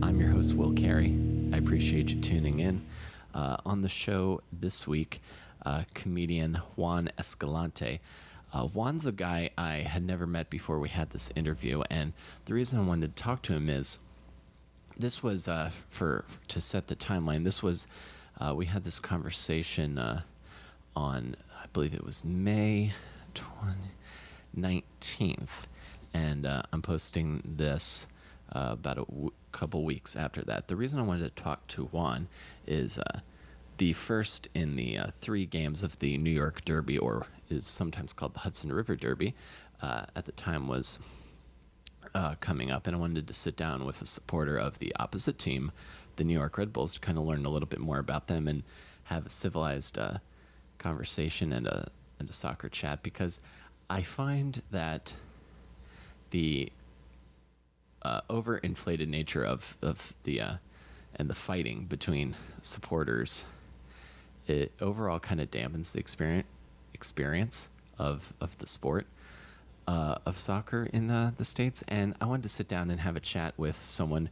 I'm your host, Will Carey. I appreciate you tuning in. On the show this week, comedian Juan Escalante. Juan's a guy I had never met before we had this interview, and the reason I wanted to talk to him is this was to set the timeline. This was we had this conversation on, I believe it was May 19th, and I'm posting this about a couple weeks after that. The reason I wanted to talk to Juan is the first in the 3 games of the New York Derby, or is sometimes called the Hudson River Derby, at the time was coming up, and I wanted to sit down with a supporter of the opposite team, the New York Redbulls, to kind of learn a little bit more about them and have a civilized conversation and a soccer chat, because I find that the overinflated nature of the and the fighting between supporters, it overall kind of dampens the experience of the sport of soccer in the States. And I wanted to sit down and have a chat with someone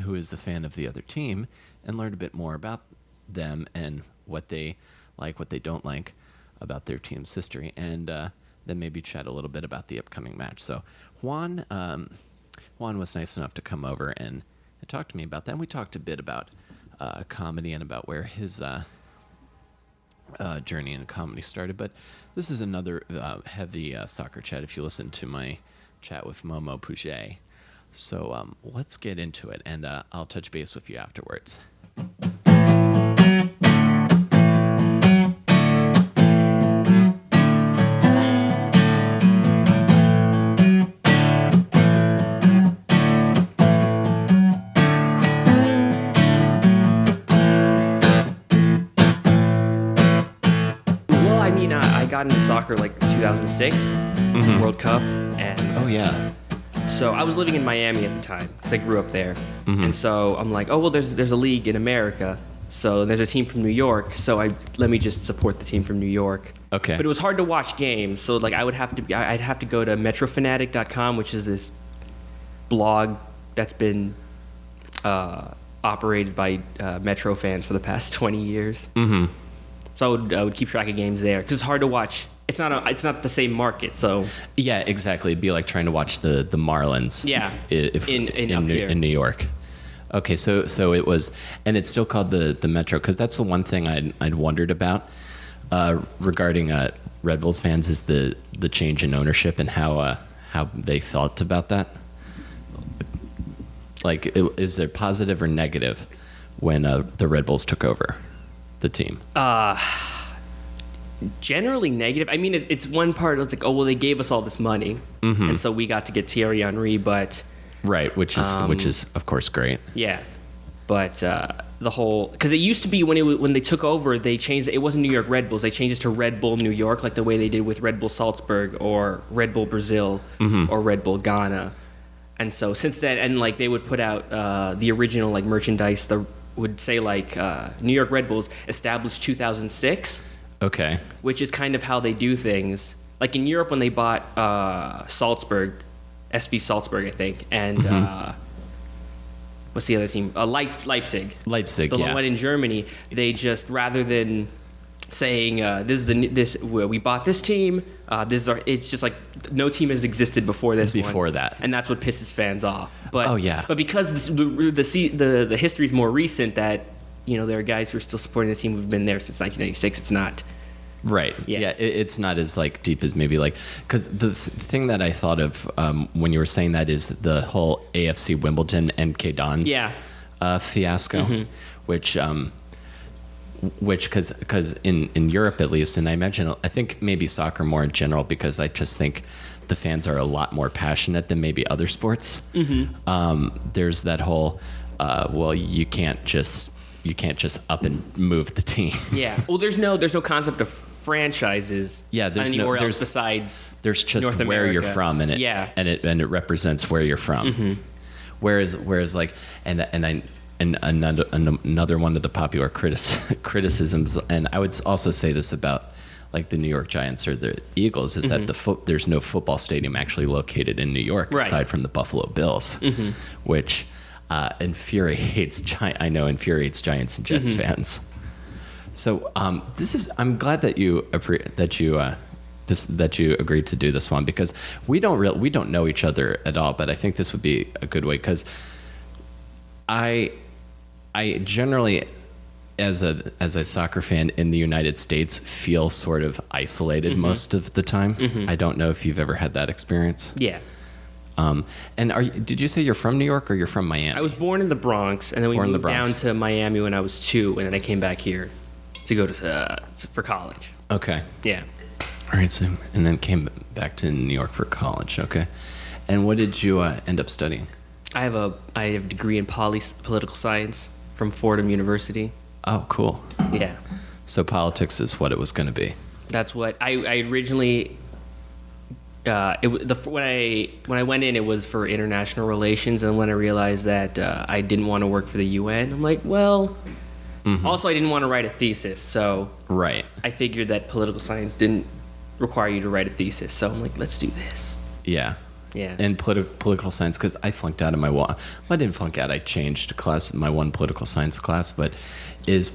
who is a fan of the other team and learn a bit more about them and what they like, what they don't like about their team's history, and then maybe chat a little bit about the upcoming match. So Juan was nice enough to come over and talk to me about that. And we talked a bit about comedy and about where his journey in comedy started. But this is another heavy soccer chat if you listen to my chat with Momo Pouget. So let's get into it, and I'll touch base with you afterwards. I got into soccer like 2006 World Cup, and so I was living in Miami at the time because I grew up there, and so I'm like, oh well, there's a league in America, so there's a team from New York, so let me just support the team from New York. Okay. But it was hard to watch games, so like I'd have to go to metrofanatic.com, which is this blog that's been operated by Metro fans for the past 20 years. So I would keep track of games there because it's hard to watch. It's not the same market. So yeah, exactly. It'd be like trying to watch the Marlins. Yeah, in New York. Okay, so it was, and it's still called the Metro, because that's the one thing I'd wondered about regarding Redbulls fans is the change in ownership and how they felt about that. Like, is there positive or negative when the Redbulls took over the team? Generally negative. I mean, it's one part. It's like, oh well, they gave us all this money, and so we got to get Thierry Henry, but right, which is of course great. Yeah, but the whole, because it used to be when they took over, they changed. It wasn't New York Red Bulls. They changed it to Red Bull New York, like the way they did with Red Bull Salzburg or Red Bull Brazil or Red Bull Ghana. And so since then, and like they would put out the original like merchandise. Would say like New York Red Bulls established 2006. Okay. Which is kind of how they do things. Like in Europe when they bought Salzburg, SV Salzburg, I think, and what's the other team? Leipzig. Leipzig, the one in Germany. They just, rather than saying we bought this team, it's just like no team has existed before this before one. That, and that's what pisses fans off. But but because the history is more recent, that there are guys who are still supporting the team who've been there since 1996. It's not right. It's not as like deep as maybe like, because the thing that I thought of when you were saying that is the whole AFC Wimbledon MK Dons fiasco, which because in Europe at least, and I think maybe soccer more in general, because I just think the fans are a lot more passionate than maybe other sports. There's that whole well, you can't just up and move the team. Yeah. Well, there's no concept of franchises. Yeah, anywhere else besides there's just North where America. You're from, and it represents where you're from. Whereas like and another one of the popular criticisms, and I would also say this about like the New York Giants or the Eagles, is that there's no football stadium actually located in New York aside from the Buffalo Bills, which infuriates Giants and Jets fans. So I'm glad that you agreed to do this one, because we don't know each other at all, but I think this would be a good way, because I generally, as a soccer fan in the United States, feel sort of isolated most of the time. I don't know if you've ever had that experience. Yeah. And did you say you're from New York or you're from Miami? I was born in the Bronx, and then we moved down to Miami when I was 2, and then I came back here to go for college. Okay. Yeah. All right. So, and then came back to New York for college. Okay. And what did you end up studying? I have a degree in political science from Fordham University. Oh, cool. Yeah. So politics is what it was going to be. That's what I originally. When I went in, it was for international relations, and when I realized that I didn't want to work for the UN, I'm like, well. Also, I didn't want to write a thesis, so right. I figured that political science didn't require you to write a thesis, so I'm like, let's do this. Yeah. Yeah. And political science, because I flunked out of my one. Well, I didn't flunk out. I changed class, my one political science class. But is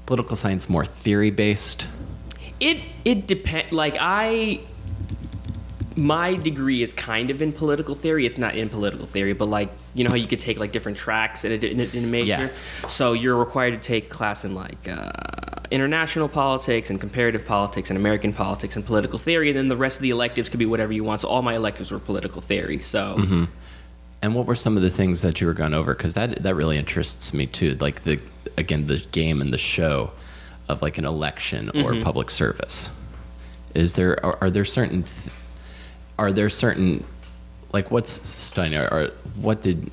political science more theory based? It depends. My degree is kind of in political theory. It's not in political theory, but you know how you could take different tracks in a major. Yeah. So you're required to take a class in international politics and comparative politics and American politics and political theory, and then the rest of the electives could be whatever you want. So all my electives were political theory. So. And what were some of the things that you were going over? Because that really interests me too. Like the game and the show of an election or public service. Are there certain what's studying, or what did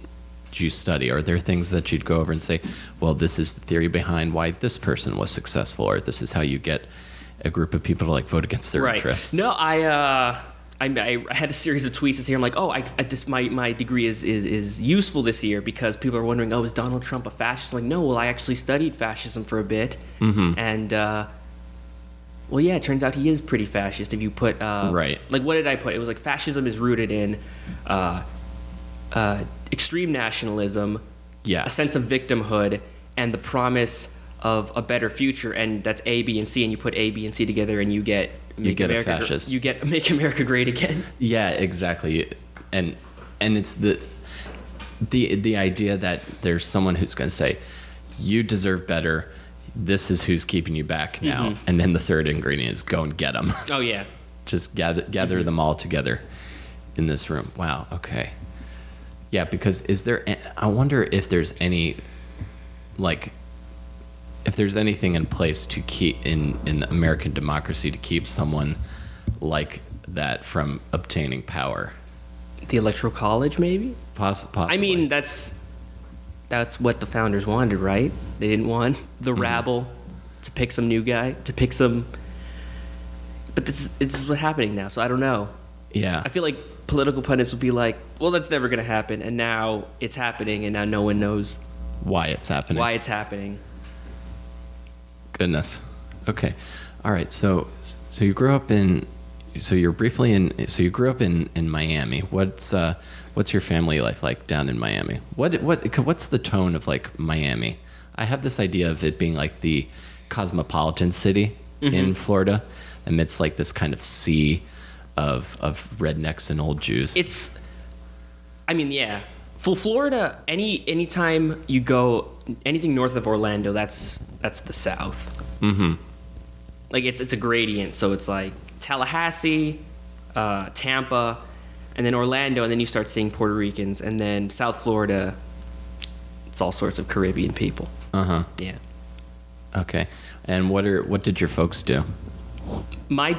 you study? Are there things that you'd go over and say, well, this is the theory behind why this person was successful, or this is how you get a group of people to vote against their interests? No, I had a series of tweets this year. I'm like, my degree is useful this year because people are wondering, is Donald Trump a fascist? I'm like, no, well, I actually studied fascism for a bit, and well, yeah, it turns out he is pretty fascist. If you put right, what did I put? It was fascism is rooted in extreme nationalism, a sense of victimhood, and the promise of a better future. And that's A, B, and C. And you put A, B, and C together, and you get a fascist. You get Make America Great Again. Yeah, exactly. And it's the idea that there's someone who's going to say, you deserve better. This is who's keeping you back now. And then the third ingredient is go and get them. Oh, yeah. Just gather them all together in this room. Wow, okay. Yeah, because I wonder if there's any, if there's anything in place to keep, in American democracy, to keep someone like that from obtaining power. The Electoral College, maybe? Possibly. I mean, that's what the founders wanted, right? They didn't want the rabble to pick some new guy, but this is what's happening now, so I don't know. Yeah. I feel like political pundits will be like, well, that's never going to happen, and now it's happening, and now no one knows why it's happening. Goodness. Okay. All right. So you grew up in Miami. What's your family life like down in Miami? What's the tone of Miami? I have this idea of it being the cosmopolitan city in Florida, amidst this kind of sea of rednecks and old Jews. Yeah. For Florida, anytime you go anything north of Orlando, that's the South. It's a gradient, so it's Tallahassee, Tampa, and then Orlando, and then you start seeing Puerto Ricans, and then South Florida, it's all sorts of Caribbean people. Yeah. Okay. And what did your folks do? My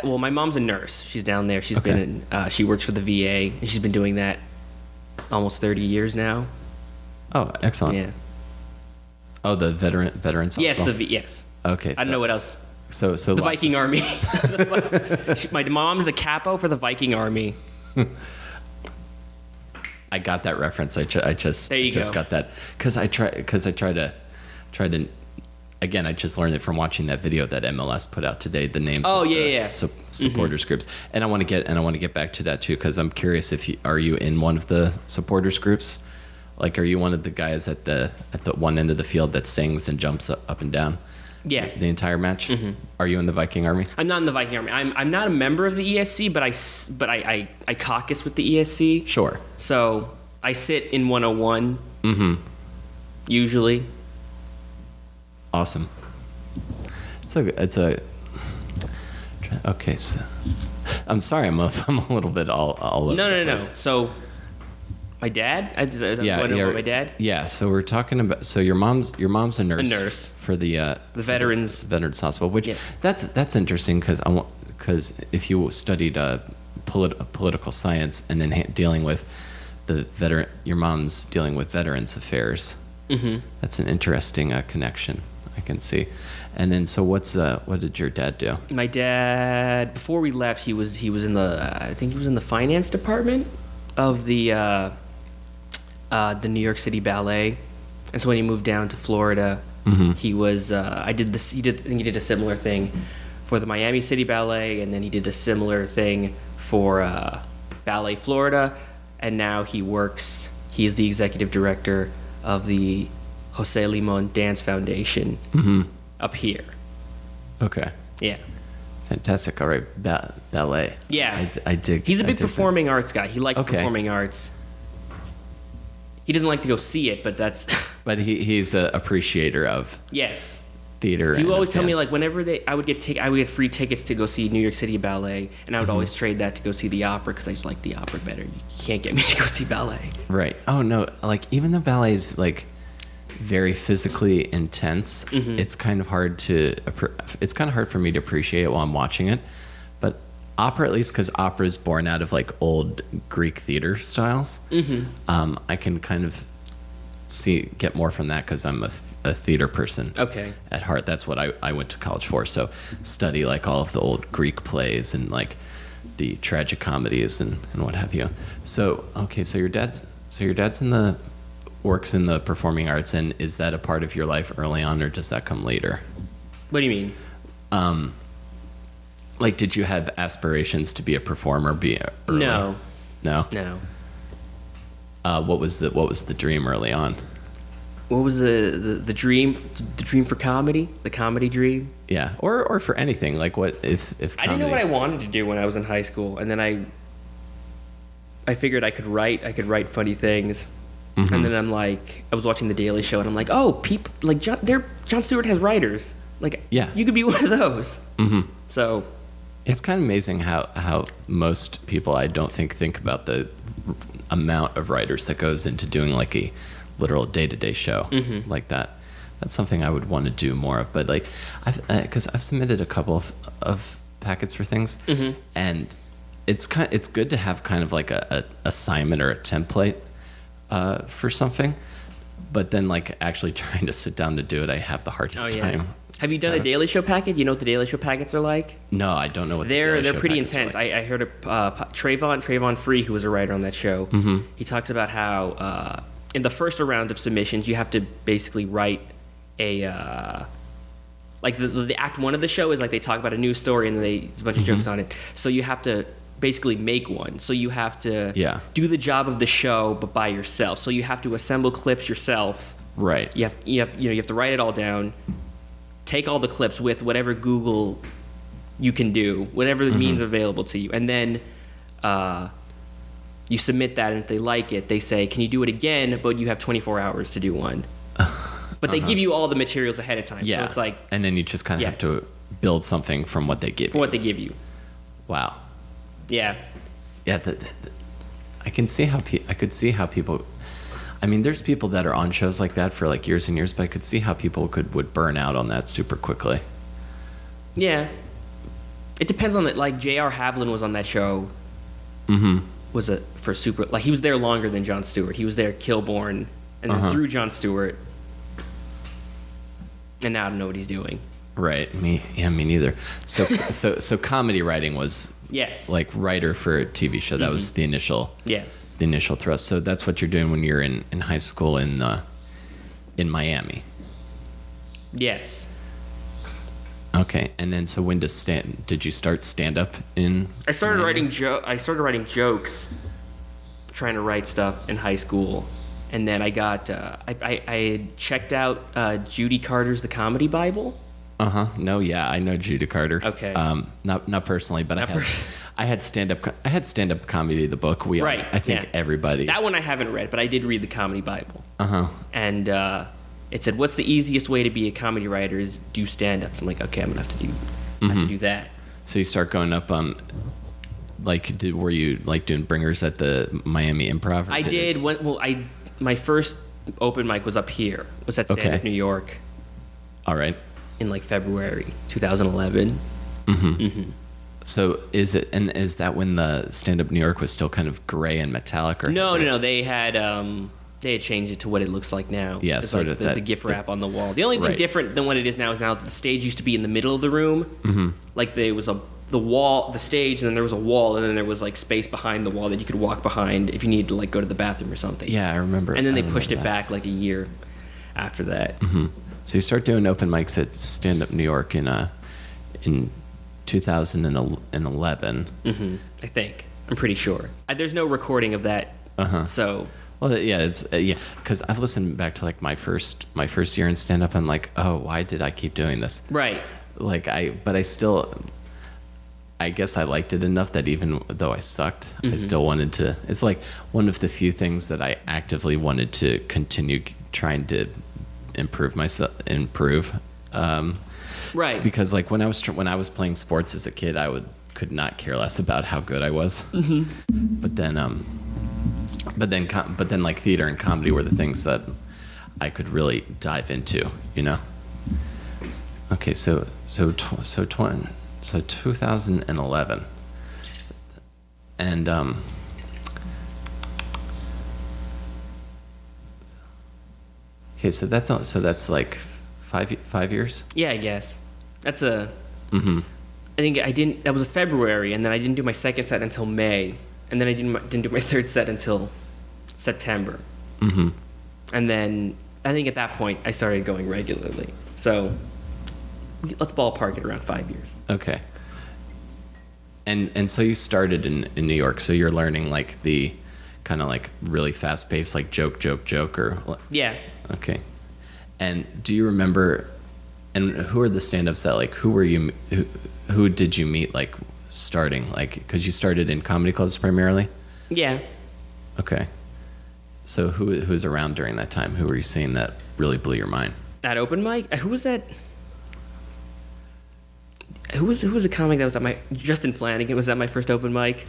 mom's a nurse. She's down there. She's been she works for the VA, and she's been doing that almost 30 years now. Oh, excellent. Yeah. Oh, the veterans hospital? Yes. Okay. I don't know what else. So the Viking Army. My mom's a capo for the Viking Army. I got that reference. I just got that because I try to again. I just learned it from watching that video that MLS put out today. The names. Supporters groups, and I want to get back to that too because I'm curious are you in one of the supporters groups, Like, are you one of the guys at the one end of the field that sings and jumps up and down? Yeah. The entire match? Are you in the Viking Army? I'm not in the Viking Army. I'm not a member of the ESC, but I caucus with the ESC. Sure. So I sit in 101. Usually. Awesome. It's a. Okay, so I'm sorry, I'm a little bit all over. No. So my dad. My dad. Yeah. So we're talking about. So your mom's a nurse. A nurse for the Veterans Hospital, which that's interesting because if you studied political science and then dealing with your mom's dealing with Veterans Affairs. That's an interesting connection I can see. And then so what did your dad do? My dad, before we left, he was in the I think he was in the finance department of the New York City Ballet. And so when he moved down to Florida, he was I think he did a similar thing for the Miami City Ballet, and then he did a similar thing for Ballet Florida, and now he's the executive director of the Jose Limon Dance Foundation up here. Okay. Yeah. Fantastic. All right. Ballet. Yeah. I dig. He's a big performing arts guy. He likes performing arts. He doesn't like to go see it, but that's... But he's an appreciator of... Yes. Theater. He would always tell me, like, whenever I would get free tickets to go see New York City Ballet, and I would always trade that to go see the opera because I just like the opera better. You can't get me to go see ballet. Right. Oh no! Like even the ballet is like very physically intense. It's kind of hard for me to appreciate it while I'm watching it. But opera, at least because opera is born out of like old Greek theater styles. I can kind of get more from that because I'm a theater person at heart. That's what I went to college for. So study like all of the old Greek plays and like the tragic comedies and what have you. So so your dad's works in the performing arts, and is that a part of your life early on, or does that come later? What do you mean? Like, did you have aspirations to be a performer? Early? No. What was the dream early on? What was the dream? The dream for comedy? The comedy dream? Yeah, or for anything. Like, what if comedy... I didn't know what I wanted to do when I was in high school, and then I figured I could write funny things. And then I'm like, I was watching The Daily Show, and I'm like, oh, people like Jon Stewart has writers. Like, you could be one of those. So, it's kind of amazing how most people I don't think about the amount of writers that goes into doing like a literal day-to-day show like that. That's something I would want to do more of. But like, because I've submitted a couple of packets for things, and it's good to have kind of like a assignment or a template for something, but then like actually trying to sit down to do it, I have the hardest time. Have you done a Daily Show packet? You know what the Daily Show packets are like? No, I don't know what they're pretty intense. Like. I heard of Trayvon Free, who was a writer on that show. He talks about how in the first round of submissions, you have to basically write a like the act one of the show is like they talk about a news story and there's a bunch of jokes on it. So you have to basically make one. So you have to do the job of the show, but by yourself. So you have to assemble clips yourself. Right. You have to write it all down. Take all the clips with whatever Google you can do, whatever means available to you, and then you submit that. And if they like it, they say, "Can you do it again?" But you have 24 hours to do one. But they give you all the materials ahead of time. Yeah. So it's like, and then you just kind of have to build something from what they give you. From what they give you. Wow. Yeah. Yeah. I could see how people. I mean, there's people that are on shows like that for like years and years, but I could see how people would burn out on that super quickly. Yeah. It depends on it. Like J.R. Havlin was on that show. Was for super, like he was there longer than Jon Stewart. He was there Kilborn and then through Jon Stewart. And now I don't know what he's doing. Right. Me neither. So comedy writing was like writer for a TV show. That was the initial thrust. So that's what you're doing when you're in high school in Miami. Yes. Okay. And then so when did you start stand up in I started Miami? writing jokes, trying to write stuff in high school. and then I got I had checked out Judy Carter's The Comedy Bible. No, yeah, I know Judy Carter. Okay. Not personally, but I had stand up comedy, the book. Right, I think everybody. That one I haven't read, but I did read The Comedy Bible. And it said, "What's the easiest way to be a comedy writer is do stand ups." I'm like, okay, I'm gonna have to do that. So you start going up were you like doing bringers at the Miami Improv? I did. My first open mic was up here. Was at Stand Up New York. All right. In like February 2011. So is that when the Stand Up New York was still kind of gray and metallic? Or No. They had changed it to what it looks like now. Yeah, it's sort like of the GIF wrap on the wall. The only thing different than what it is now that the stage used to be in the middle of the room. Like there was the wall, the stage, and then there was a wall, and then there was like space behind the wall that you could walk behind if you needed to like go to the bathroom or something. Yeah, I remember. And then they pushed it back like a year after that. So you start doing open mics at Stand Up New York in 2011. I think. I'm pretty sure. There's no recording of that. So. Well, yeah, it's because I've listened back to like my first year in stand up. I'm like, oh, why did I keep doing this? Right. Like I guess I liked it enough that even though I sucked, I still wanted to. It's like one of the few things that I actively wanted to continue trying to improve myself. Right. Because like when I was playing sports as a kid, could not care less about how good I was. But then like theater and comedy were the things that I could really dive into, you know. Okay, so 2011, and okay, so that's like 5 years. Yeah, I guess that's a. I think I didn't. That was a February, and then I didn't do my second set until May, and then I didn't do my third set until September. And then I think at that point I started going regularly. So let's ballpark it around 5 years. Okay. And so you started in New York, so you're learning like the kind of like really fast paced like joke or yeah. Okay. And do you remember? And who are the stand-ups that like who did you meet like starting like because you started in comedy clubs primarily? Yeah. Okay. So who's around during that time? Who were you seeing that really blew your mind? At open mic, who was that? Who was a comic that was at my Justin Flanagan was at my first open mic.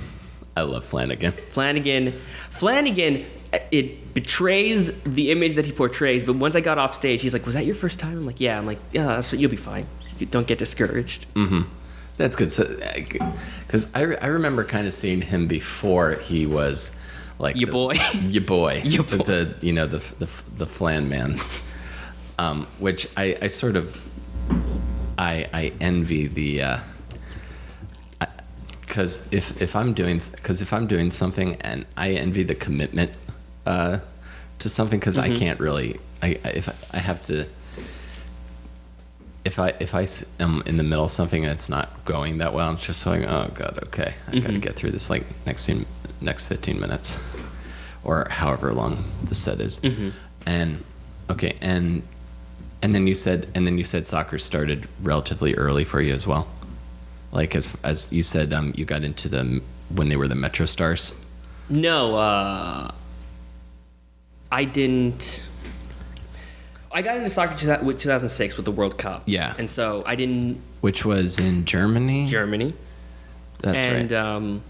I love Flanagan. Flanagan, it betrays the image that he portrays. But once I got off stage, he's like, "Was that your first time?" I'm like, "Yeah." I'm like, "Yeah, you'll be fine. You don't get discouraged." That's good. So, because I remember kind of seeing him before he was like your boy, the Flan man, which I sort of I envy the. Because if I'm doing something and I envy the commitment to something because I can't really if I am in the middle of something and it's not going that well, I'm just like, oh god, okay, I gotta get through this like next 15 minutes or however long the set is. And okay, and then you said soccer started relatively early for you as well. Like as you said, you got into them when they were the Metro Stars. No, I didn't. I got into soccer with 2006 with the World Cup. Yeah, and so I didn't. Which was in Germany. That's right. And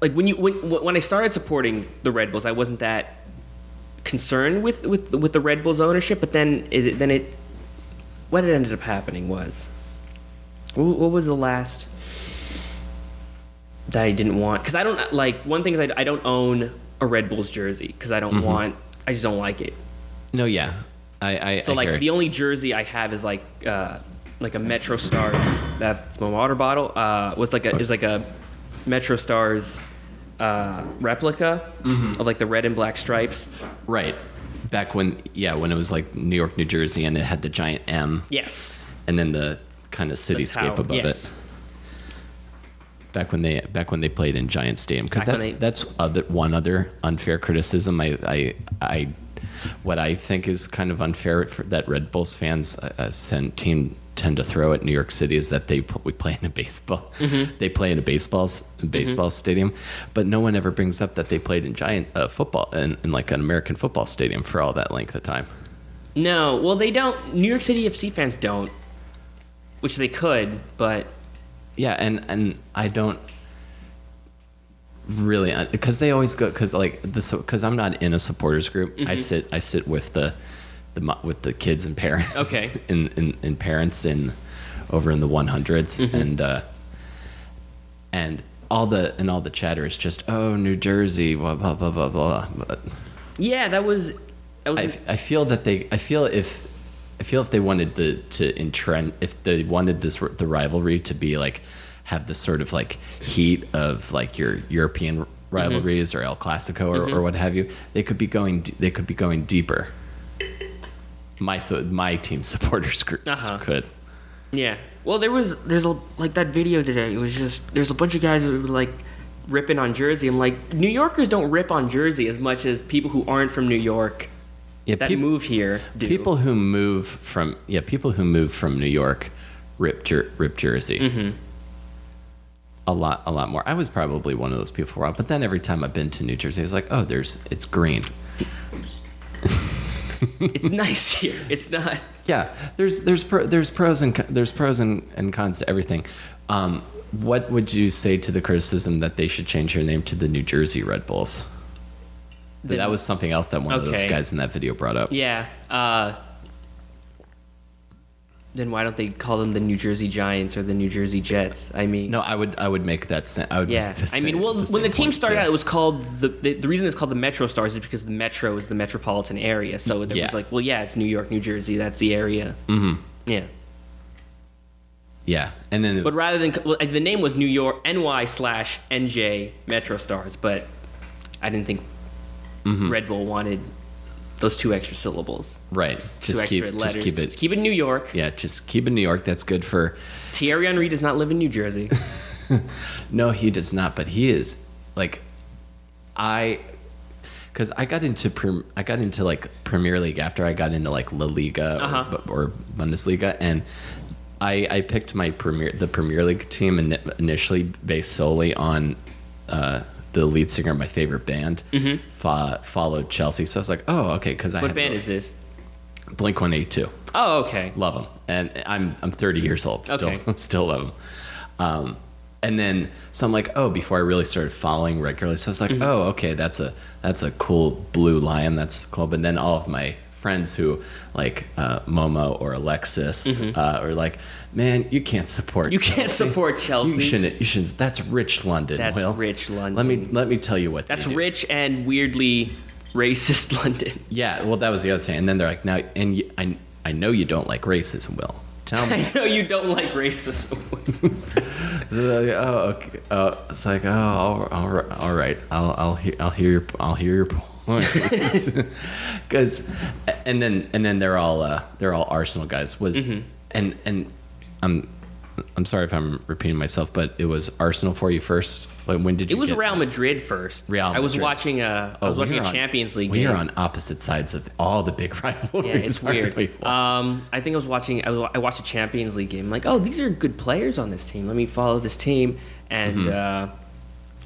like when I started supporting the Redbulls, I wasn't that concerned with the Redbulls ownership. But then what had ended up happening was, what was the last that I didn't want? Because I don't like, one thing is I don't own a Red Bulls jersey because I don't want, I just don't like it. No, yeah, I like the only jersey I have is like a Metro Stars. That's my water bottle. Is like a Metro Stars replica of like the red and black stripes. Right. Back when it was like New York, New Jersey, and it had the giant M. Yes. And then the kind of cityscape above it. back when they played in Giant Stadium, because that's one other unfair criticism. What I think is kind of unfair that Red Bulls fans tend to throw at New York City is that we play in a baseball. Mm-hmm. They play in a baseball stadium, but no one ever brings up that they played in giant football in like an American football stadium for all that length of time. No, well they don't. New York City FC fans don't, which they could, but yeah, and I don't really, because they always go, because I'm not in a supporters group. Mm-hmm. I sit with the kids and parents. Okay. in parents over in the 100s. Mm-hmm. and all the chatter is just, oh, New Jersey, blah blah blah blah blah. But yeah, that was. I feel if they wanted the rivalry to be like, have this sort of like heat of like your European rivalries, mm-hmm. or El Clasico or what have you, they could be going deeper. My team supporters groups could. Yeah. Well, there's that video today. It was just, there's a bunch of guys that were like ripping on Jersey. I'm like, New Yorkers don't rip on Jersey as much as people who aren't from New York move here do. People who move from New York rip Jersey. Mm-hmm. A lot more. I was probably one of those people for a while, but then every time I've been to New Jersey, I was like, oh, it's green. It's nice here. It's not. Yeah, there's pros and cons to everything. What would you say to the criticism that they should change their name to the New Jersey Red Bulls? That was something else that one of those guys in that video brought up. Yeah. Then why don't they call them the New Jersey Giants or the New Jersey Jets? I mean, no, I would make that. Make when the team started out, it was called the reason it's called the Metro Stars is because the Metro is the metropolitan area. So it was like, well, yeah, it's New York, New Jersey, that's the area. Mm-hmm. Yeah. Yeah, and then rather than the name was New York NY/NJ Metro Stars, but I didn't think Red Bull wanted those two extra syllables. Right. Just keep it New York. Yeah, just keep it New York. That's good for... Thierry Henry does not live in New Jersey. No, he does not, but he is like... Because I got into like Premier League after I got into like La Liga or Bundesliga, and I picked the Premier League team initially based solely on the lead singer of my favorite band. Mm-hmm. Followed Chelsea, so I was like, oh, okay. Because what band is this? Blink-182. Oh, okay. Love them, and I'm 30 years old. Still love them. And then so I'm like, oh, before I really started following regularly, so I was like, oh, okay, that's a cool blue lion. That's cool. But then all of my friends who like Momo or Alexis are like, man, you can't support Chelsea. You shouldn't. That's rich London. That's Will. rich London. Let me tell you what. That's rich and weirdly racist London. Yeah, well, that was the other thing. And then they're like, now, and I know you don't like racism, Will. Tell me. I know you don't like racism. Like, oh, okay. It's like, oh, all right. I'll hear your point. Because and then they're all Arsenal guys. And I'm sorry if I'm repeating myself, but it was Arsenal for you first. Like, when did you? It was Real Madrid first. I was watching a Champions League game. We are on opposite sides of all the big rivalries. Yeah, it's weird. I think I watched a Champions League game. I'm like, oh, these are good players on this team. Let me follow this team. And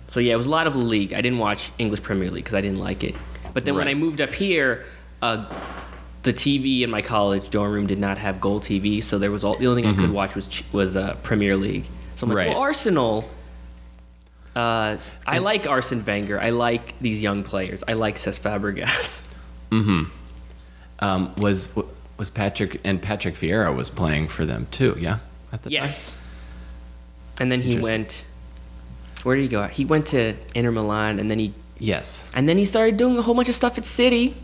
so yeah, it was a lot of the league. I didn't watch English Premier League because I didn't like it. But then when I moved up here, the TV in my college dorm room did not have Gold TV, so there was the only thing I could watch was Premier League. So I'm like, well, Arsenal. I like Arsene Wenger. I like these young players. I like Cesc Fabregas. Was Patrick Vieira was playing for them too? Yeah. At the time? And then he went. Where did he go? He went to Inter Milan, and then he. Yes. And then he started doing a whole bunch of stuff at City,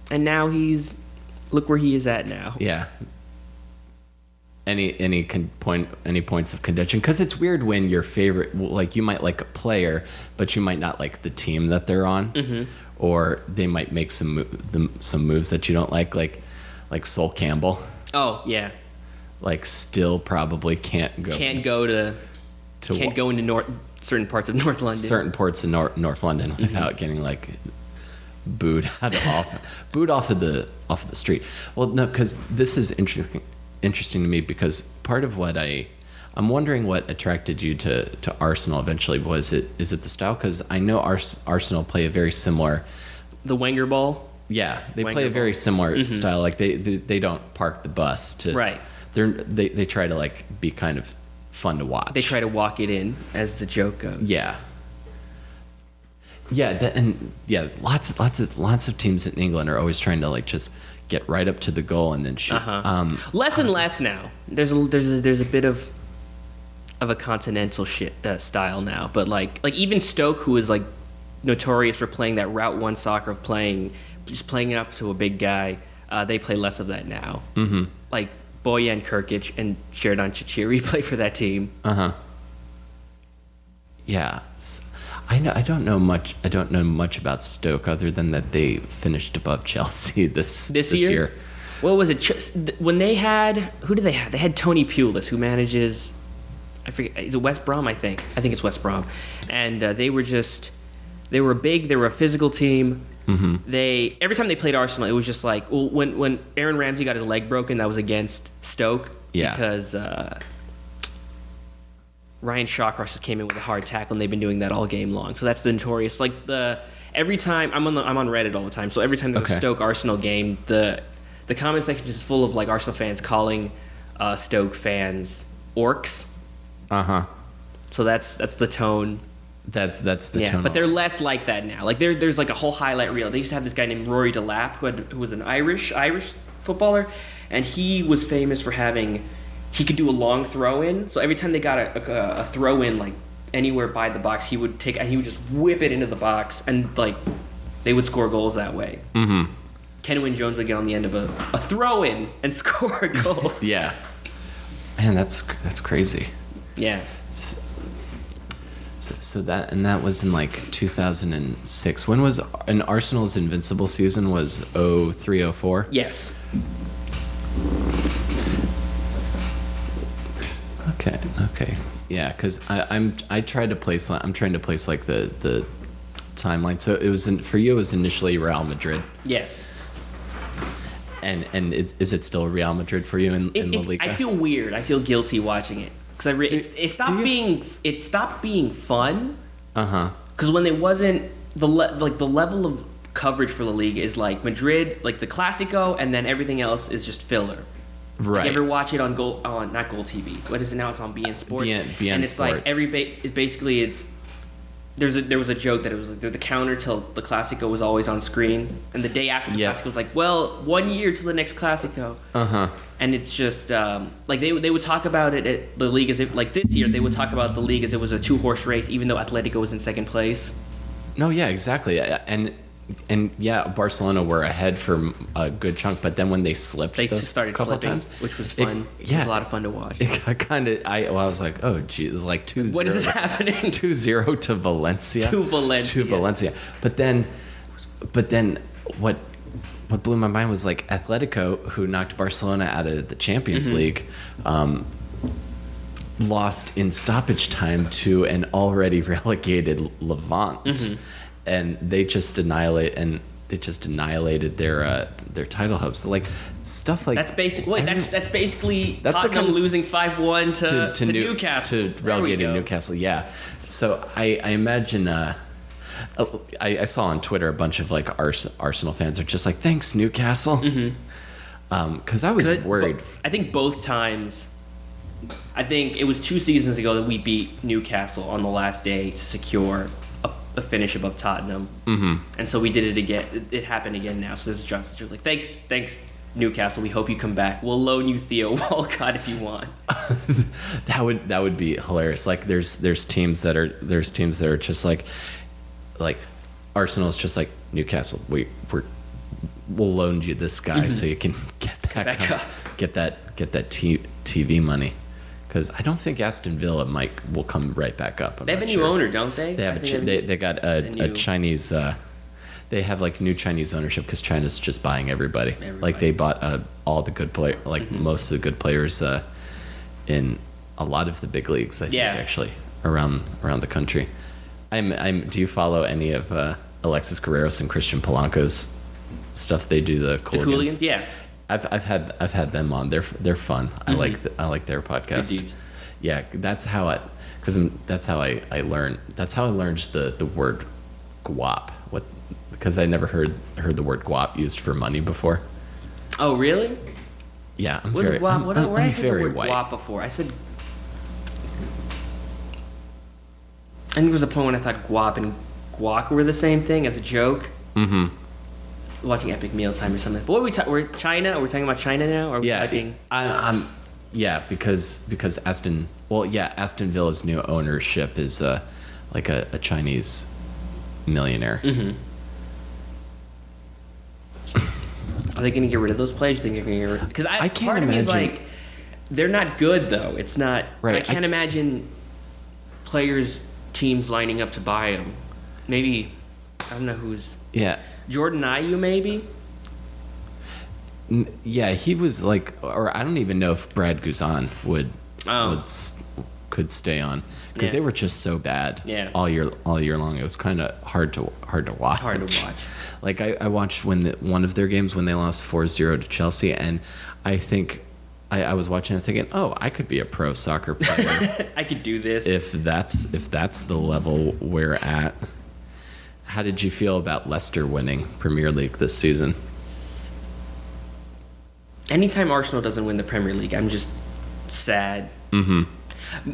and now look where he is at now. Yeah. Any points of contention? Because it's weird when your favorite, like, you might like a player, but you might not like the team that they're on, or they might make some moves that you don't like Sol Campbell. Oh yeah. Like, still probably can't go to to Can't go into certain parts of North London. certain parts of North London without getting like booed off of the street. Well, no, because this is interesting to me, because part of what I'm wondering what attracted you to Arsenal eventually. Is it the style? Because I know Arsenal play a very similar. The Wenger ball. Yeah, they Wenger play a very ball. similar style. Like they don't park the bus to. Right. They try to like be kind of fun to watch. They try to walk it in, as the joke goes. Yeah. Yeah, lots of teams in England are always trying to like just get right up to the goal and then shoot. Less and less now. There's a bit of a continental style now, but like even Stoke, who is like notorious for playing that Route 1 soccer of just playing it up to a big guy, they play less of that now. Mm-hmm. Like Bojan Kirkic and Sheridan Shaqiri play for that team. Yeah, I don't know much about Stoke other than that they finished above Chelsea this year. What was it? When they had, who did they have? They had Tony Pulis, who manages, I forget, is it West Brom? I think it's West Brom, and they were big. They were a physical team. Mm-hmm. Every time they played Arsenal, it was just like, well, when Aaron Ramsey got his leg broken, that was against Stoke. Yeah. Because Ryan Shawcross just came in with a hard tackle, and they've been doing that all game long. So that's the notorious. Like every time I'm on Reddit all the time. So every time there's a Stoke Arsenal game, the comment section is full of like Arsenal fans calling Stoke fans orcs. So that's the tone. That's the tone. But they're less like that now. Like there's like a whole highlight reel. They used to have this guy named Rory Delap who was an Irish footballer, and he was famous for he could do a long throw in. So every time they got a throw in like anywhere by the box, he would just whip it into the box, and like they would score goals that way. Mm-hmm. Kenwyn Jones would get on the end of a throw in and score a goal. Yeah, man, that's crazy. Yeah. So that was in like 2006. When was Arsenal's invincible season? Was 03-04? Yes. Okay. Yeah, because I'm trying to place like the timeline. So it was for you. It was initially Real Madrid. Yes. And is it still Real Madrid for you in La Liga? I feel weird. I feel guilty watching it. Because it stopped being fun. Because when it wasn't the level of coverage for La Liga is like Madrid, like the Clásico, and then everything else is just filler. Right. Like, you ever watch it on not Goal TV? What is it now? It's on BN Sports. BN and it's Sports. Like there was a joke that it was like the counter till the Clásico was always on screen, and the day after the Clásico was like, well, 1 year till the next Clásico. And it's just like they would talk about it at the league as if, like this year they would talk about the league as it was a 2-horse race, even though Atletico was in second place. No, yeah, exactly, and yeah, Barcelona were ahead for a good chunk, but then when they slipped, they just started couple slipping, times, which was fun. It was a lot of fun to watch. It got kind of. I was like, oh, gee, it was like 2-0. What is this happening? 2-0 to Valencia. To Valencia. But then, what blew my mind was like Atletico, who knocked Barcelona out of the Champions League, lost in stoppage time to an already relegated Levante. And they just annihilated their title hopes. Like stuff like that's basically Tottenham losing 5-1 to Newcastle, to relegating Newcastle. Yeah. So I imagine I saw on Twitter a bunch of like Arsenal fans are just like, thanks Newcastle, because I was worried. I think both times. I think it was 2 seasons ago that we beat Newcastle on the last day to secure a finish above Tottenham, and so we did it again. It happened again now. So there's just like, thanks Newcastle. We hope you come back. We'll loan you Theo Walcott if you want. that would be hilarious. Like there's teams that are just like Arsenal's just like, Newcastle. We'll loan you this guy so you can get back up. Get that TV money. Because I don't think Aston Villa will come right back up. They have a new owner, don't they? They have they got a Chinese. They have like new Chinese ownership because China's just buying everybody. Like they bought all the good play, like most of the good players in a lot of the big leagues. I think actually. around the country. Do you follow any of Alexis Guerreros and Christian Polanco's stuff? They do the Cooligans. Yeah. I've had them on. They're fun. Mm-hmm. I like their podcast. Good dudes. Yeah, that's how I learned. That's how I learned the word guap. Because I never heard the word guap used for money before. Oh, really? Yeah, I'm What's very guap? Where I heard very the word white. guap before? I said. I think there was a point when I thought guap and guac were the same thing as a joke. Mm-hmm. Watching Epic Mealtime or something. But what we're China? Are we talking about China now? Or are we talking? Because Aston Villa's new ownership is like a Chinese millionaire. Mm-hmm. Are they going to get rid of those players? Do you think they're going to get rid? Because I can't part of me is imagine. like, they're not good though. It's not. Right. I can't imagine teams lining up to buy them. Maybe I don't know who's. Yeah. Jordan Ayew, maybe. Yeah, he was like, or I don't even know if Brad Guzan could stay on because they were just so bad. Yeah. All year long. It was kind of hard to watch. Hard to watch. Like I watched one of their games when they lost 4-0 to Chelsea, and I think I was watching it thinking, oh, I could be a pro soccer player. I could do this if that's the level we're at. How did you feel about Leicester winning Premier League this season? Anytime Arsenal doesn't win the Premier League, I'm just sad. Mm-hmm.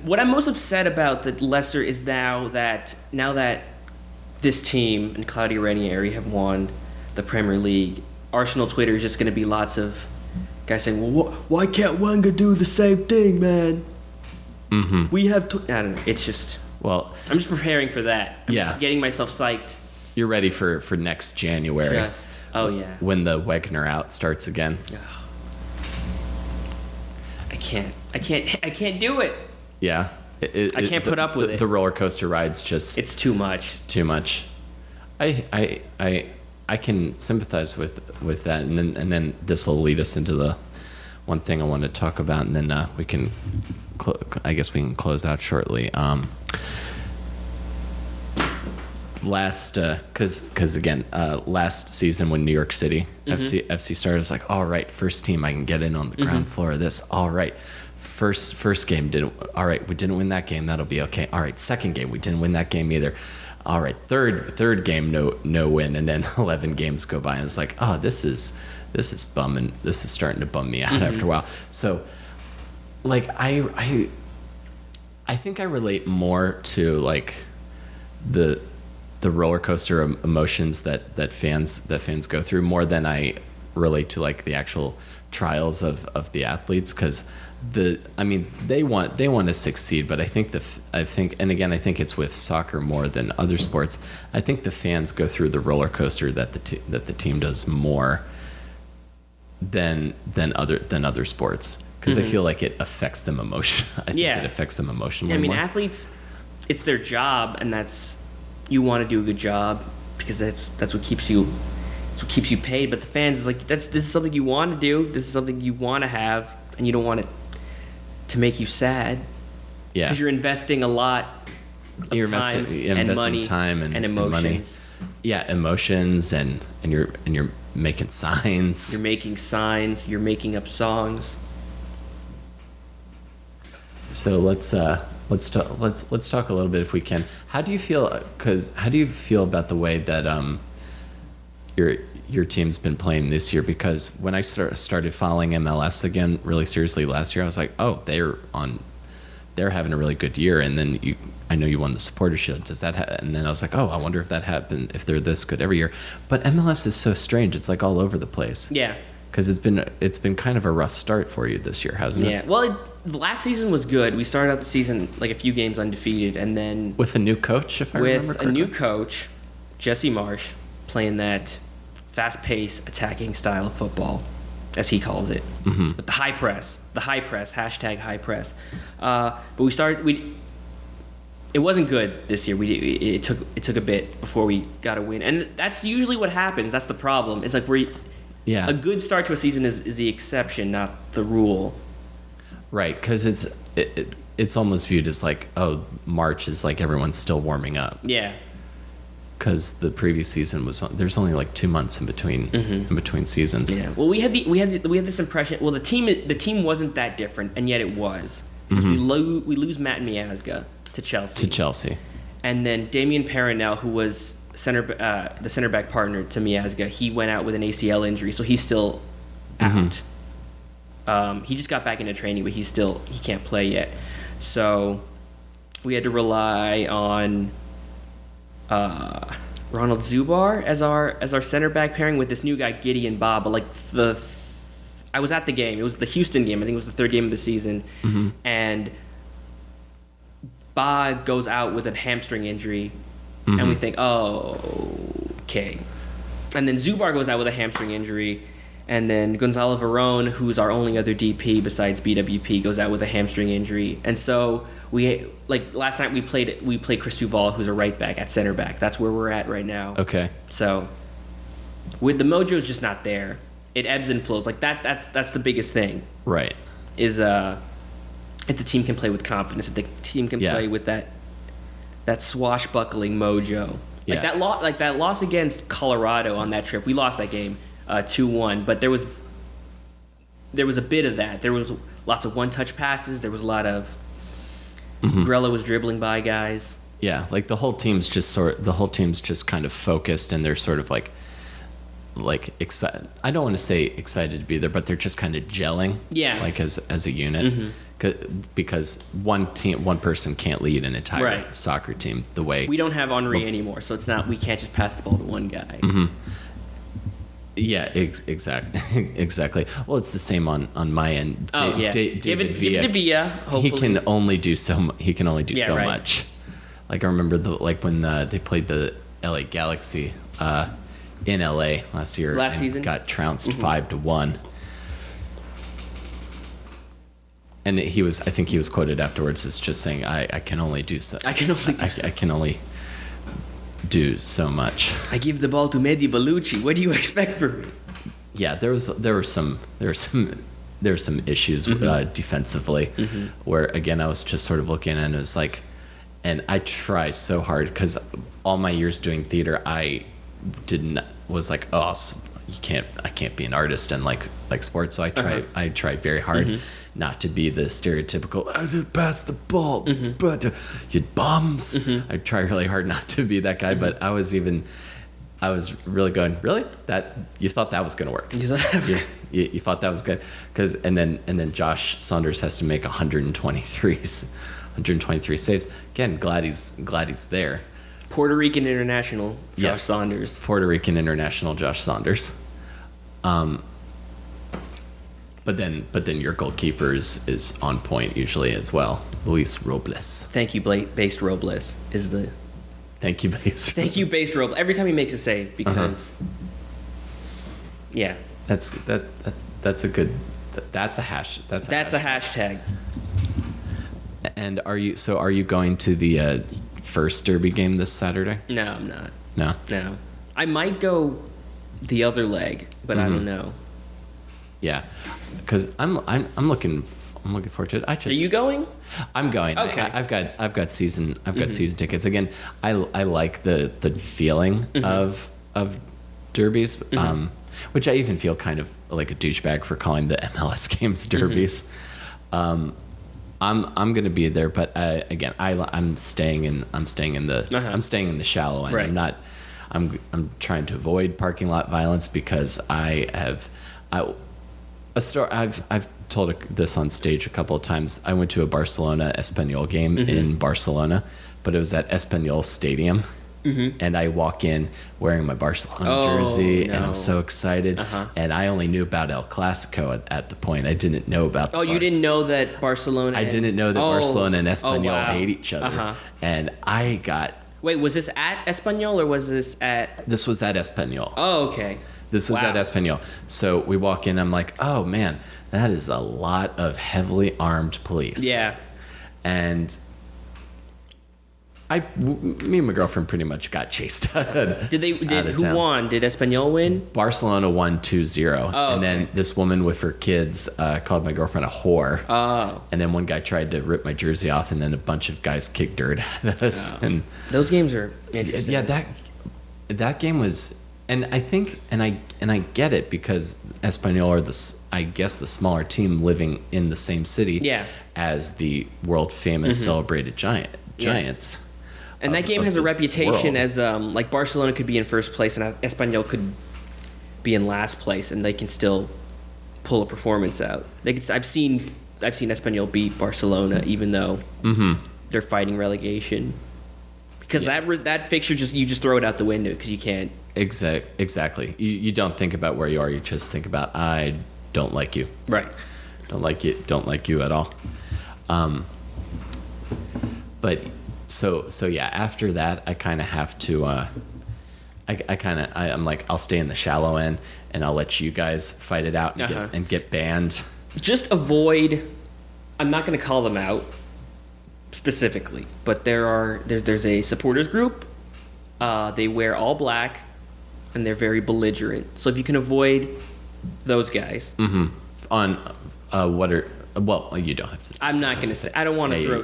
What I'm most upset about that Leicester is now that this team and Claudio Ranieri have won the Premier League, Arsenal Twitter is just going to be lots of guys saying, well, why can't Wenger do the same thing, man? Mm-hmm. We have I don't know. It's just... Well... I'm just preparing for that. I'm just getting myself psyched. You're ready for next January. Oh, yeah. When the Wagner out starts again. I can't do it. Yeah. I can't put up with it. The roller coaster ride's just... It's too much. Too much. I can sympathize with that, and then this will lead us into the one thing I want to talk about, and then we can... I guess we can close out shortly. Last season when New York City FC started, it's like, all right, first team, I can get in on the ground floor of this. All right, first game didn't. All right, we didn't win that game. That'll be okay. All right, second game, we didn't win that game either. All right, third game, no win, and then 11 games go by, and it's like, oh, this is bumming. This is starting to bum me out after a while. So, like, I think I relate more to like the roller coaster emotions that fans go through more than I relate to like the actual trials of the athletes, because they want to succeed, but I think and again I think it's with soccer more than other sports. I think the fans go through the roller coaster that the team does more than other sports, because I feel like it affects them emotionally. I think it affects them emotionally. Yeah, I mean, more. athletes, it's their job, and you want to do a good job because that's what keeps you paid. But the fans is like, this is something you want to do. This is something you want to have, and you don't want it to make you sad. Yeah, because you're investing a lot of time and money and emotions. Money. Yeah, emotions and you're making signs. You're making signs. You're making up songs. So let's talk a little bit, if we can. How do you feel about the way that your team's been playing this year? Because when I started following MLS again really seriously last year, I was like, oh, they're having a really good year. And then I know you won the Supporter Shield. Does that and then I was like, oh, I wonder if that happened, if they're this good every year. But MLS is so strange. It's like all over the place. Yeah. Because it's been kind of a rough start for you this year, hasn't it? Yeah. Well, the last season was good. We started out the season like a few games undefeated, and then with a new coach, if I remember correctly. With a new coach, Jesse Marsh, playing that fast-paced, attacking style of football, as he calls it, with the high press, hashtag high press. But it wasn't good this year. It took a bit before we got a win, and that's usually what happens. That's the problem. It's like a good start to a season is the exception, not the rule. Right, because it's almost viewed as like, oh, March is like everyone's still warming up. Yeah. Because the previous season there's only like 2 months in between seasons. Yeah. Well, we had this impression. Well, the team wasn't that different, and yet it was. Because we lose Matt Miazga to Chelsea. And then Damian Peronel, who was the center back partner to Miazga, he went out with an ACL injury, so he's still out. He just got back into training, but he can't play yet. So we had to rely on Ronald Zubar as our center back pairing with this new guy Gideon Bob. But like I was at the game. It was the Houston game. I think it was the third game of the season, and Ba goes out with a hamstring injury, and we think, oh, okay. And then Zubar goes out with a hamstring injury, and then Gonzalo Varone, who's our only other DP besides BWP, goes out with a hamstring injury. And so last night we played Chris Duval, who's a right back at center back. That's where we're at right now. Okay. So with the mojo's just not there. It ebbs and flows. Like that's the biggest thing. Right. Is if the team can play with confidence, if the team can play with that swashbuckling mojo. Like that loss against Colorado on that trip. We lost that game 2-1, but there was a bit of that. There was lots of one-touch passes. There was a lot of Grella was dribbling by guys. Yeah, like the whole team's just kind of focused, and they're sort of like excited. I don't want to say excited to be there, but they're just kind of gelling. Yeah, like as a unit, because one person can't lead an entire soccer team the way we don't have Henri anymore. So it's not, we can't just pass the ball to one guy. Yeah, exactly. Well, it's the same on my end. David Villa. He can only do so much. Like I remember when they played the LA Galaxy in LA last season, got trounced 5-1. And I think he was quoted afterwards as just saying, "I can only do so. I can only do so much. I give the ball to Mehdi Bellucci. What do you expect from me?" Yeah, there were some issues defensively, where again I was just sort of looking and it was like, and I try so hard because all my years doing theater I was like, oh, I can't be an artist and like sports, so I try very hard not to be the stereotypical I did pass the ball but you bums. I try really hard not to be that guy, but I was really going, really, that you thought that was going to work. You thought that was good, because and then Josh Saunders has to make 123 saves again. Glad he's there. Puerto Rican international Josh Saunders. Puerto Rican international Josh Saunders. But then your goalkeeper is on point usually as well. Luis Robles. Thank you, Based Robles is the. Thank you, Based. Thank you, Based Robles. Every time he makes a save, because. Yeah. That's a good. That's a hash. That's a hashtag. And are you going to the first Derby game this Saturday? No, I'm not. No. I might go the other leg, but I don't know. Yeah, because I'm looking forward to it. Are you going? I'm going. Okay. I've got season tickets. Again, I like the feeling of derbies, which I even feel kind of like a douchebag for calling the MLS games derbies. I'm going to be there, but again, I'm staying in the shallow end. Right. I'm trying to avoid parking lot violence because I've told this on stage a couple of times. I went to a Barcelona Espanyol game in Barcelona, but it was at Espanyol Stadium. And I walk in wearing my Barcelona jersey, and I'm so excited. And I only knew about El Clasico at the point. I didn't know about. You didn't know that Barcelona. I didn't know that Barcelona and Espanyol hate each other. And I got. Wait, was this at Espanyol or was this at? This was at Espanyol. Oh, okay. This was at Espanyol. So we walk in. I'm like, oh man, that is a lot of heavily armed police. Yeah. And Me and my girlfriend pretty much got chased out. Who won? Did Espanyol win? Barcelona won 2-0. Oh, and then this woman with her kids called my girlfriend a whore. Oh. And then one guy tried to rip my jersey off, and then a bunch of guys kicked dirt at us. Oh. And those games are interesting. yeah, that game was, and I think, and I get it, because Espanyol are the smaller team living in the same city as the world famous celebrated Giants. And that game has a reputation as like Barcelona could be in first place and Espanyol could be in last place, and they can still pull a performance out. I've seen Espanyol beat Barcelona even though they're fighting relegation, because that fixture you just throw it out the window because you can't. Exactly. You don't think about where you are. You just think about, I don't like you. Right. Don't like you at all. But so yeah. After that, I kind of have to. I'm like, I'll stay in the shallow end, and I'll let you guys fight it out and get banned. Just avoid. I'm not going to call them out specifically, but there's a supporters group. They wear all black, and they're very belligerent. So if you can avoid those guys, on what are you don't have to. I'm not going to say. I don't want to throw.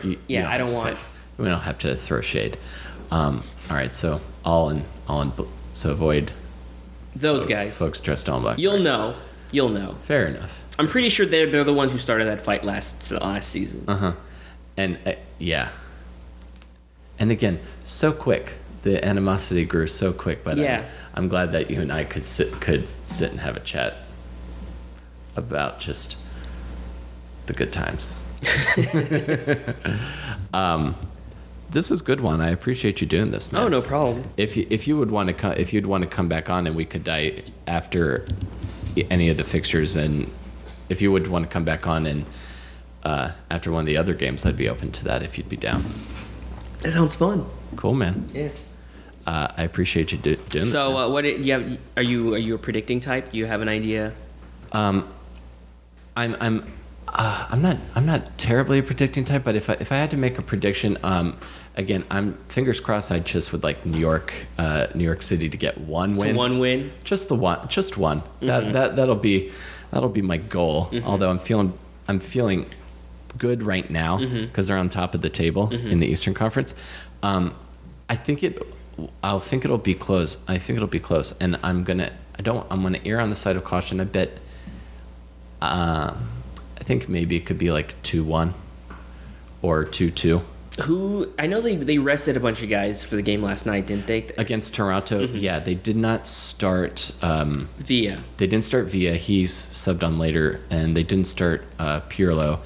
I don't want. We don't have to throw shade. All right, so so avoid those guys. Folks dressed all in black. You'll know. Fair enough. I'm pretty sure they're the ones who started that fight last season. And yeah. And again, so quick. The animosity grew so quick, but I'm glad that you and I could sit and have a chat about just the good times. This was a good one. I appreciate you doing this, man. Oh, no problem. If you would want to come back on, and we could die after any of the fixtures, and if you would want to come back on and after one of the other games, I'd be open to that if you'd be down. That sounds fun. Cool, man. Yeah. I appreciate you doing this. So, are you a predicting type? Do you have an idea? I'm not terribly a predicting type, but if I had to make a prediction, again, I'm fingers crossed. I just would like New York City to get one win. One win. Just one. That'll be my goal. Although I'm feeling good right now because they're on top of the table in the Eastern Conference. I think it'll be close. I think it'll be close, and I'm gonna err on the side of caution a bit. I think maybe it could be like 2-1 or 2-2. Who I know they rested a bunch of guys for the game last night, didn't they? Against Toronto, yeah, they did not start Villa. They didn't start Villa. He's subbed on later, and they didn't start Pirlo.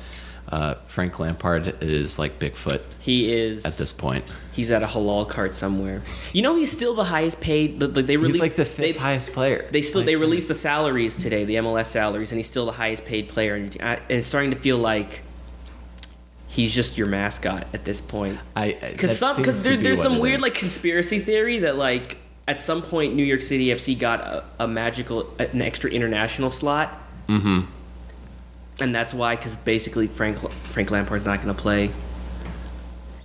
Frank Lampard is like Bigfoot. He is at this point. He's at a halal cart somewhere. You know, he's still the highest paid. He's like the fifth highest player. They released the salaries today, the MLS salaries, and he's still the highest paid player. And it's starting to feel like he's just your mascot at this point. Because there's some weird like conspiracy theory that like at some point New York City FC got an extra international slot. And that's why, because basically Frank Lampard's not going to play.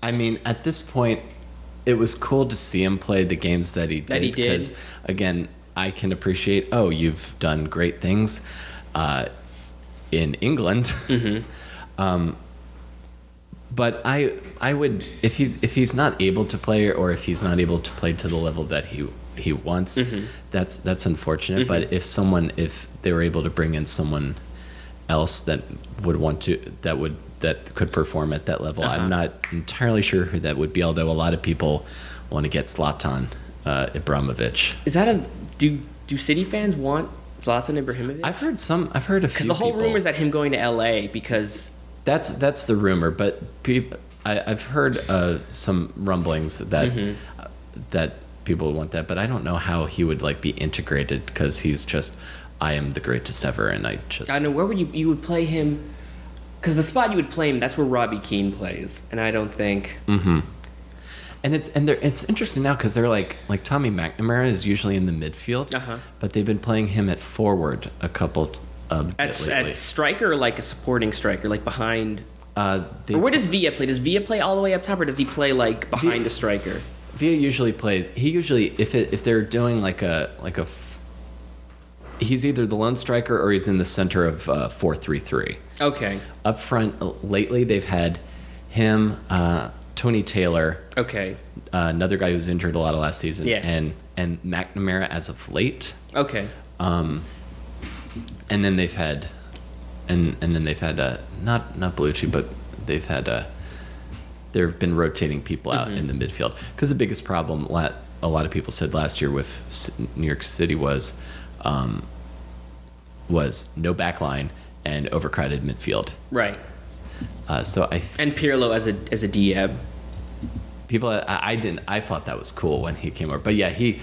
I mean, at this point, it was cool to see him play the games that he did. Because, again, I can appreciate, you've done great things in England. But I would, if he's not able to play, or if he's not able to play to the level that he wants, that's unfortunate. But if they were able to bring in someone else that could perform at that level, I'm not entirely sure who that would be, although a lot of people want to get Zlatan Ibrahimovic. Is that do City fans want Zlatan Ibrahimovic? I've heard a few, because the whole rumor is that him going to LA, because that's the rumor, but I've heard some rumblings that that people want that, but I don't know how he would like be integrated, because he's just, I am the greatest ever, and I know where would you would play him, because the spot you would play him, that's where Robbie Keane plays, and I don't think. And it's interesting now, because they're like Tommy McNamara is usually in the midfield, but they've been playing him at forward a couple at striker, or like a supporting striker, like behind. They, Or where does Villa play? Does Villa play all the way up top, or does he play like behind the striker? Villa usually plays. He usually, if they're doing he's either the lone striker or he's in the center of 4-3-3. Okay. Up front, lately they've had him, Tony Taylor. Okay. Another guy who's injured a lot of last season. Yeah. And McNamara as of late. Okay. And then they've had, not Bellucci, but they've had they've been rotating people out in the midfield, because the biggest problem a lot of people said last year with New York City was no backline and overcrowded midfield. Right. And Pirlo as a DM. People, I thought that was cool when he came over, but yeah, he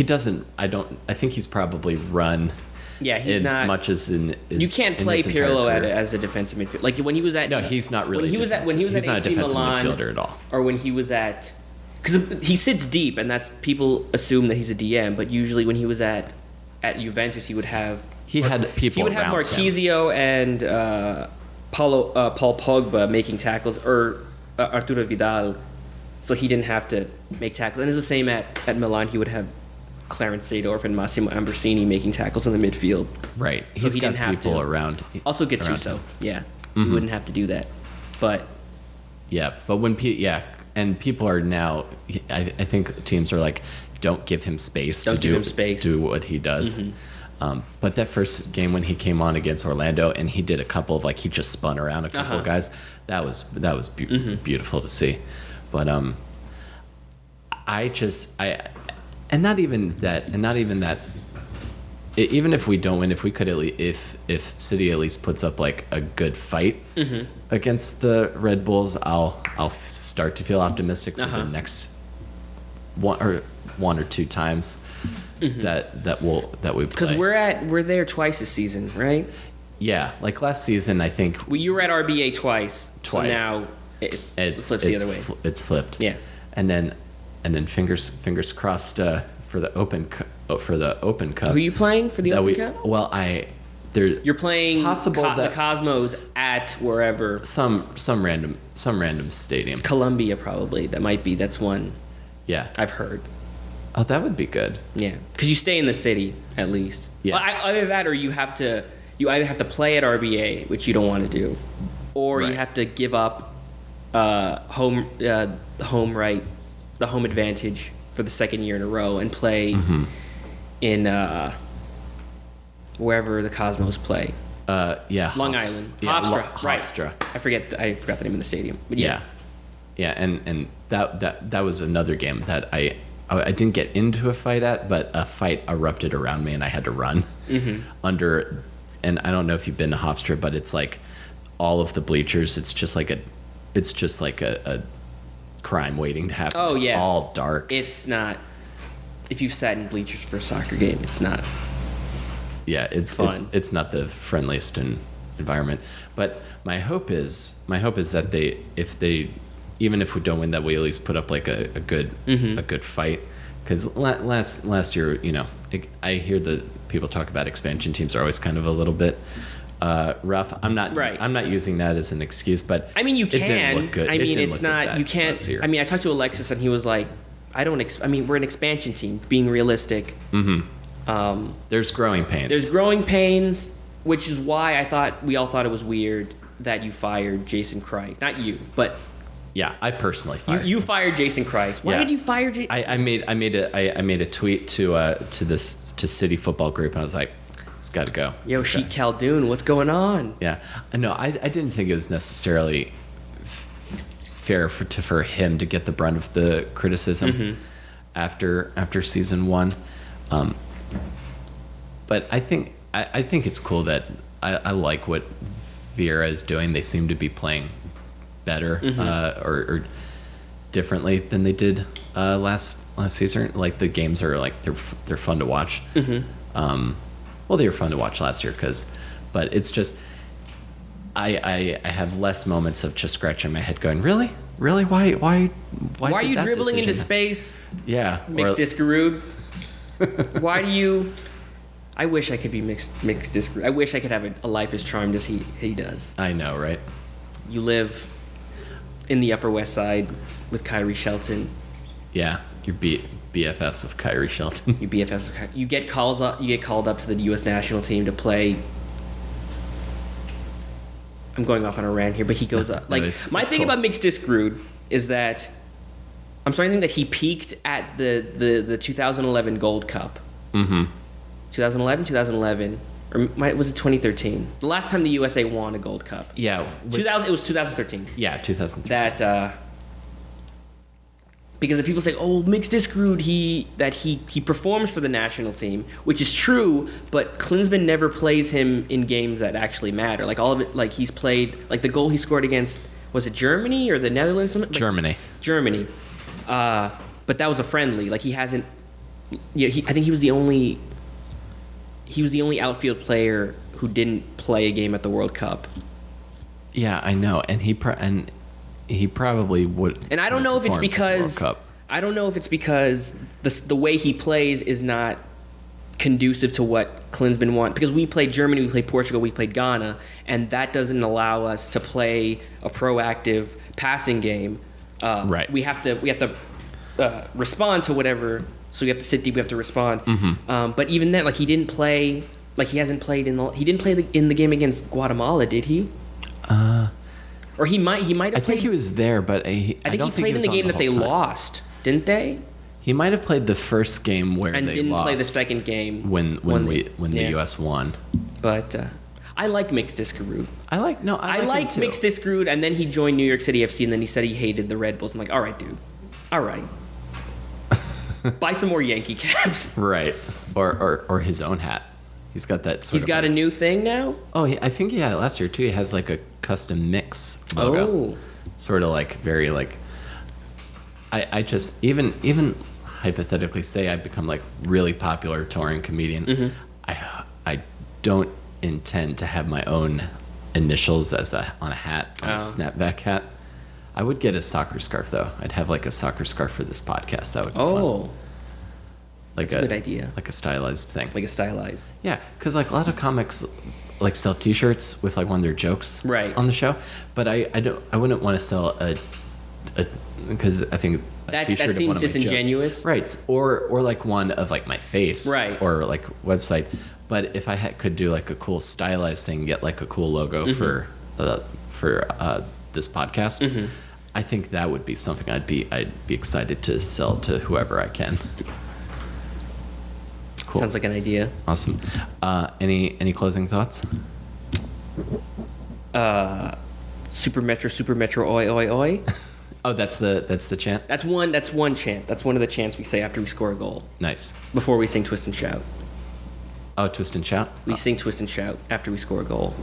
doesn't. I think he's probably run. Yeah, he's not as much as in. You can't play Pirlo as a defensive midfielder. Like when he was at. No, he's not really. He's not a AC defensive Milan, midfielder at all. Or when he was at, because he sits deep, and that's people assume that he's a DM. But usually when he was at Juventus, he would have. He had people. He would have Marquisio and Paul Pogba making tackles, or Arturo Vidal, so he didn't have to make tackles. And it's the same at Milan. He would have Clarence Seedorf and Massimo Ambrosini making tackles in the midfield. Right. So he didn't have people to. around. Also Gattuso. Yeah. He wouldn't have to do that. But yeah, but and people are now. I think teams are like, don't give him space to do what he does. But that first game when he came on against Orlando and he did a couple of he just spun around a couple of guys, that was beautiful to see. But and not even that. Even if we don't win, if we could if City at least puts up a good fight against the Red Bulls, I'll start to feel optimistic for the next one or two times that we play. Because we're there twice this season, right? Yeah, last season I think. Well, you were at RBA twice. So now it's flips the other way. It's flipped. Yeah. And then fingers crossed for the Open Cup. Who are you playing for the Open Cup? Well, you're playing the Cosmos at wherever. Some random stadium. Columbia probably. That's one. Yeah. I've heard. Oh, that would be good. Yeah, because you stay in the city at least. Yeah. Well, either that or you either have to play at RBA, which you don't want to do, or you have to give up the home advantage for the second year in a row and play in wherever the Cosmos play. Long Island. Yeah, Hofstra. Right. I forgot the name of the stadium. But yeah. Yeah, and that was another game that I didn't get into a fight at, but a fight erupted around me and I had to run under. And I don't know if you've been to Hofstra, but it's all of the bleachers. It's just like a crime waiting to happen. Oh, it's yeah. all dark. It's not. If you've sat in bleachers for a soccer game, it's not. Yeah, it's fun. It's not the friendliest environment. But my hope is that even if we don't win, that we at least put up a good fight. Because last year, I hear the people talk about expansion teams are always kind of a little bit rough. I'm not using that as an excuse, but I mean, you can. It didn't look good. It's not. You can't. I mean, I talked to Alexis and he was like, we're an expansion team. Being realistic. There's growing pains. There's growing pains, which is why we all thought it was weird that you fired Jason Kreis. Not you, but. Yeah, I personally fired. You fired Jason Kreis. Why did you fire Jason? I made a tweet to City Football Group, and I was like, it's got to go. Yo, Sheik Khaldoon, what's going on? Yeah, no, I didn't think it was necessarily fair for him to get the brunt of the criticism after season one, but I think it's cool that I like what Vieira is doing. They seem to be playing better or differently than they did last season. The games are they're fun to watch. Well, they were fun to watch last year but it's just I have less moments of just scratching my head going, really why are you dribbling into space? Yeah, Mixed Discarud. Why do you? I wish I could be mixed disc. I wish I could have a life as charmed as he does. I know, right? You live in the Upper West Side with Kyrie Shelton. Yeah, you're BFFs with Kyrie Shelton. You BFFs with Kyrie. You get called up to the U.S. national team to play. I'm going off on a rant here, but he goes up. Like, my thing about Mixed Disc Rude is that I'm starting to think that he peaked at the 2011 Gold Cup. Mm-hmm. 2011, or was it 2013? The last time the USA won a Gold Cup. Yeah. It was 2013. Yeah, 2013. That because the people say, "Oh, Mixed Disc Rude, he performs for the national team," which is true, but Klinsmann never plays him in games that actually matter. Like all of it, like he's played, like the goal he scored against, was it Germany or the Netherlands? Like, Germany. But that was a friendly. Like he hasn't. I think he was the only outfield player who didn't play a game at the World Cup. Yeah, I know, and he probably would. And I don't know if it's because the way he plays is not conducive to what Klinsmann wants. Because we played Germany, we played Portugal, we played Ghana, and that doesn't allow us to play a proactive passing game. Right. We have to respond to whatever. So we have to sit deep. We have to respond. Mm-hmm. But even then, like he didn't play. Like he hasn't played in the game against Guatemala, did he? Or he might have. I think he was there, but I think he played in the game that they lost, didn't they? He might have played the first game where they lost, and didn't play the second game when the U.S. won. But I like Mixed Disc Rude. I like Mixed Disc Rude, and then he joined New York City FC, and then he said he hated the Redbulls. I'm like, all right, dude, all right. Buy some more Yankee caps. Right, or his own hat. He's got that. He's got a new thing now. Oh, I think he had it last year too. He has like a custom mix logo. Oh, sort of like very like. I just even hypothetically say I become like really popular touring comedian. Mm-hmm. I don't intend to have my own initials on a hat, on a snapback hat. I would get a soccer scarf though. I'd have like a soccer scarf for this podcast. That would be fun. Like that's a good idea. Like a stylized thing. Like a stylized. Yeah, because like a lot of comics like sell T-shirts with like one of their jokes on the show, but I wouldn't want to sell a because I think a T-shirt that seems of one of disingenuous. My jokes, right? Or like one of like my face, right? Or like website. But if I could do like a cool stylized thing, get like a cool logo mm-hmm. for this podcast, mm-hmm. I think that would be something I'd be excited to sell to whoever I can. Cool. Sounds like an idea. Awesome. Any closing thoughts? Super Metro, oi, oi, oi. Oh, that's the chant? That's one chant. That's one of the chants we say after we score a goal. Nice. Before we sing Twist and Shout. Oh, Twist and Shout? We sing Twist and Shout after we score a goal.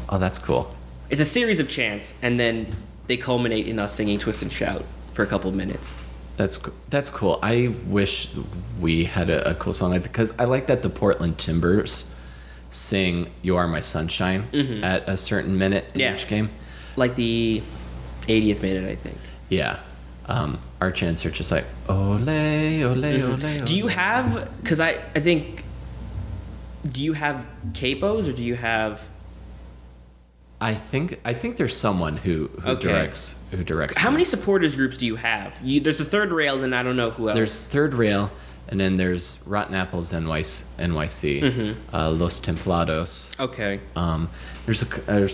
Oh, that's cool. It's a series of chants, and then they culminate in us singing Twist and Shout for a couple of minutes. That's cool. I wish we had a cool song like that, because I like that the Portland Timbers sing "You Are My Sunshine" mm-hmm. at a certain minute in each game. Like the 80th minute, I think. Yeah. Our chants are just like, ole, ole, mm-hmm. ole. Do you have, because I think, do you have capos or do you have... I think there's someone who directs. How many supporters groups do you have? There's the Third Rail, and I don't know who else. There's Third Rail, and then there's Rotten Apples NYC, mm-hmm. Los Templados. Okay. There's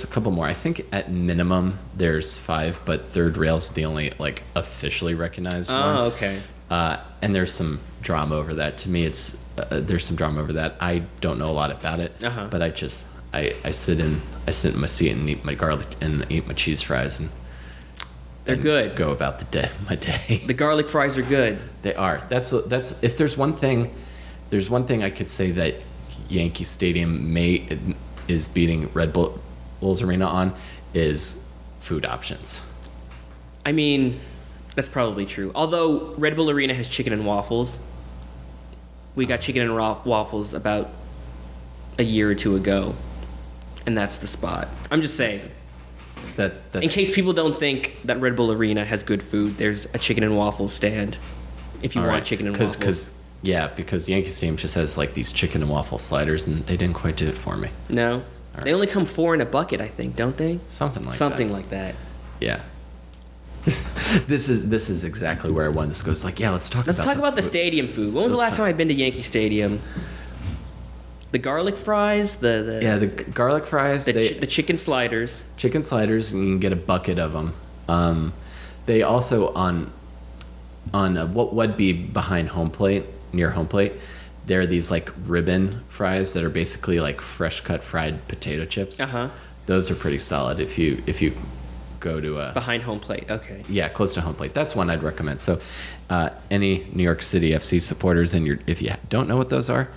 a couple more. I think at minimum there's 5, but Third Rail's the only like officially recognized one. Oh, okay. And there's some drama over that. To me, there's some drama over that. I don't know a lot about it, but I sit in my seat and eat my garlic and eat my cheese fries and they're good. Go about my day. The garlic fries are good. They are. That's if there's one thing I could say that Yankee Stadium is beating Redbulls Arena on is food options. I mean, that's probably true. Although Red Bull Arena has chicken and waffles. We got chicken and waffles about a year or two ago. And that's the spot. I'm just saying. That's in case people don't think that Red Bull Arena has good food, there's a chicken and waffles stand. If you want chicken and waffles. Because Yeah, because Yankee Stadium just has like these chicken and waffle sliders, and they didn't quite do it for me. No, they only come 4 in a bucket, I think, don't they? Something like Something like that. Yeah. This is exactly where I wanted to go. It's like, yeah, let's talk about the stadium food. When was the last time I've been to Yankee Stadium? The garlic fries, the garlic fries, the chicken sliders. Chicken sliders, and you can get a bucket of them. They also on what would be behind home plate, near home plate, there are these like ribbon fries that are basically like fresh cut fried potato chips. Those are pretty solid if you go to behind home plate. Okay. Yeah, close to home plate. That's one I'd recommend. So, any New York City FC supporters, and if you don't know what those are,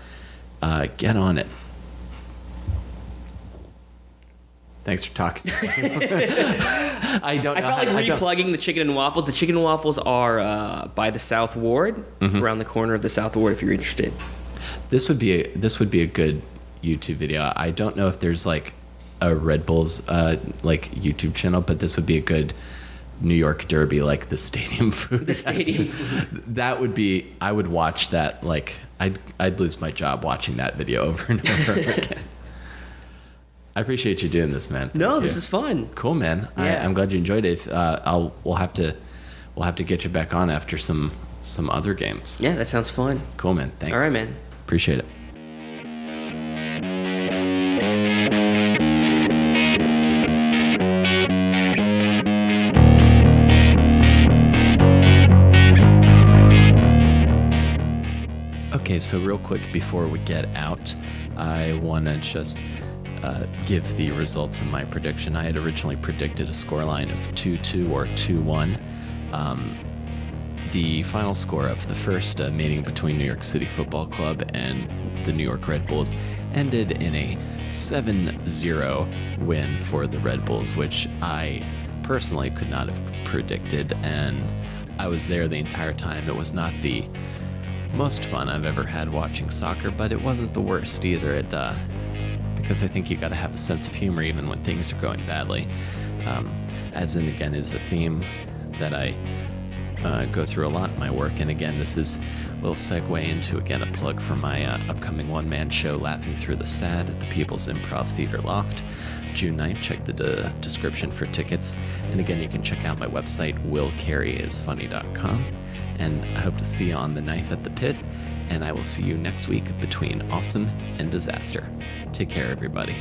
get on it. Thanks for talking to me. I felt like replugging the chicken and waffles. The chicken and waffles are by the South Ward, around the corner of the South Ward. If you're interested, this would be a good YouTube video. I don't know if there's like a Redbulls like YouTube channel, but this would be a good New York Derby, like the stadium food. The stadium food. That would be. I would watch that. Like I'd lose my job watching that video over and over again. I appreciate you doing this, man. This is fun. Cool, man. Yeah. I'm glad you enjoyed it. We'll have to get you back on after some other games. Yeah, that sounds fun. Cool, man. Thanks. All right, man. Appreciate it. Okay, so real quick before we get out, I want to just give the results of my prediction. I had originally predicted a scoreline of 2-2 or 2-1. The final score of the first meeting between New York City Football Club and the New York Red Bulls ended in a 7-0 win for the Red Bulls, which I personally could not have predicted, and I was there the entire time. It was not the most fun I've ever had watching soccer, but it wasn't the worst either. Because I think you got to have a sense of humor even when things are going badly. As in, again, is a theme that I go through a lot in my work. And again, this is a little segue into, again, a plug for my upcoming one-man show, Laughing Through the Sad, at the People's Improv Theater Loft, June 9th. Check the description for tickets. And again, you can check out my website, willcareyisfunny.com. And I hope to see you on the 9th at the Pit. And I will see you next week between awesome and disaster. Take care, everybody.